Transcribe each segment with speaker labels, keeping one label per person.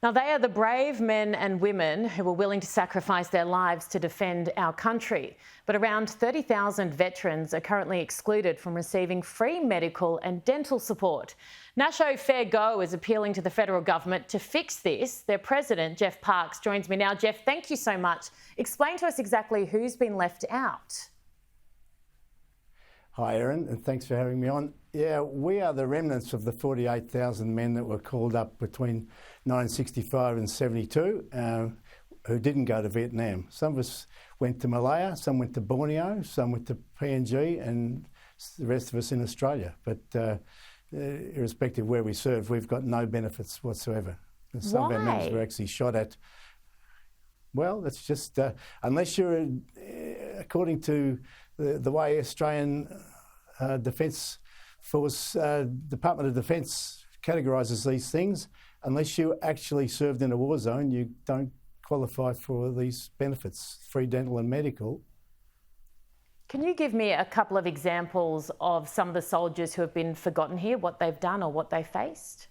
Speaker 1: Now, they are the brave men and women who were willing to sacrifice their lives to defend our country. But around 30,000 veterans are currently excluded from receiving free medical and dental support. Nasho Fair Go is appealing to the federal government to fix this. Their president, Geoff Parkes, joins me now. Geoff, thank you so much. Explain to us exactly who's been left out.
Speaker 2: Hi, Erin, and thanks for having me on. Yeah, we are the remnants of the 48,000 men that were called up between 1965 and 72 who didn't go to Vietnam. Some of us went to Malaya, some went to Borneo, some went to PNG, and the rest of us in Australia. But irrespective of where we served, we've got no benefits whatsoever. And some of our members were actually shot at. Well, that's just, unless you're, according to the way Australian Defence Force, Department of Defence categorises these things, unless you actually served in a war zone, you don't qualify for these benefits, free dental and medical.
Speaker 1: Can you give me a couple of examples of some of the soldiers who have been forgotten here, what they've done or what they faced?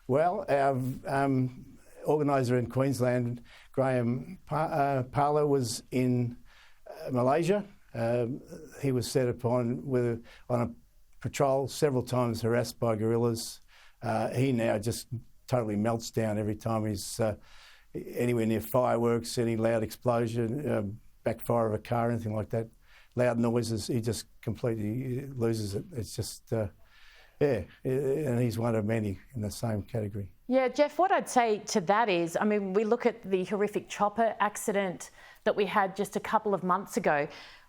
Speaker 2: Well, our organiser in Queensland, Graham Parler, was in Malaysia. He was set upon on a patrol, several times harassed by guerrillas. He now just totally melts down every time he's anywhere near fireworks, any loud explosion, backfire of a car, anything like that. Loud noises, he just completely loses it. It's just, yeah, and he's one of many in the same category.
Speaker 1: Yeah, Geoff, what I'd say to that is, I mean, we look at the horrific chopper accident that we had just a couple of months ago.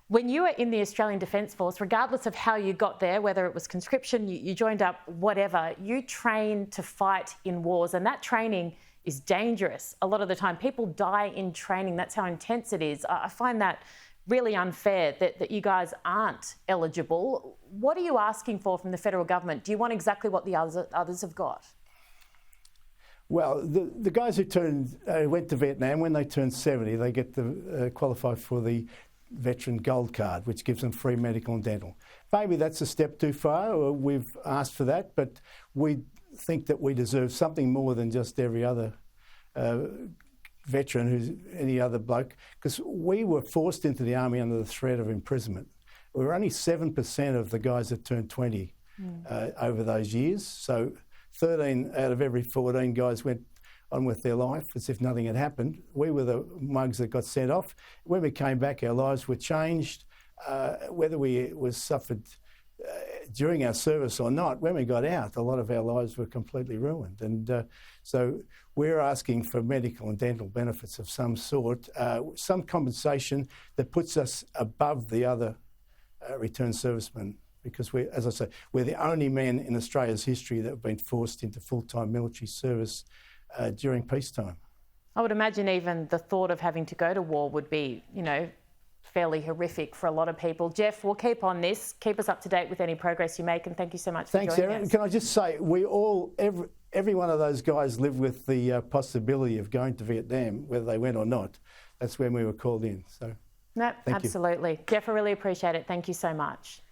Speaker 1: When you were in the Australian Defence Force, regardless of how you got there, whether it was conscription, you joined up, whatever, you trained to fight in wars, and that training is dangerous. A lot of the time, people die in training. That's how intense it is. I find that really unfair that you guys aren't eligible. What are you asking for from the federal government? Do you want exactly what the others have got?
Speaker 2: Well, the guys who went to Vietnam, when they turn 70, they get to qualify for the Veteran Gold Card, which gives them free medical and dental. Maybe that's a step too far, or we've asked for that, but we think that we deserve something more than just every other veteran who's any other bloke, because we were forced into the army under the threat of imprisonment. We were only 7% of the guys that turned 20 over those years, so 13 out of every 14 guys went on with their life as if nothing had happened. We were the mugs that got sent off. When we came back, our lives were changed. Whether we suffered during our service or not, when we got out, a lot of our lives were completely ruined. And so we're asking for medical and dental benefits of some sort, some compensation that puts us above the other returned servicemen, because as I say, we're the only men in Australia's history that have been forced into full-time military service during peacetime.
Speaker 1: I would imagine even the thought of having to go to war would be, fairly horrific for a lot of people. Geoff, we'll keep on this. Keep us up to date with any progress you make, and thank you so much for joining us.
Speaker 2: Thanks, Erin. Can I just say, every one of those guys lived with the possibility of going to Vietnam, whether they went or not. That's when we were called in. So,
Speaker 1: no, absolutely. Geoff, I really appreciate it. Thank you so much.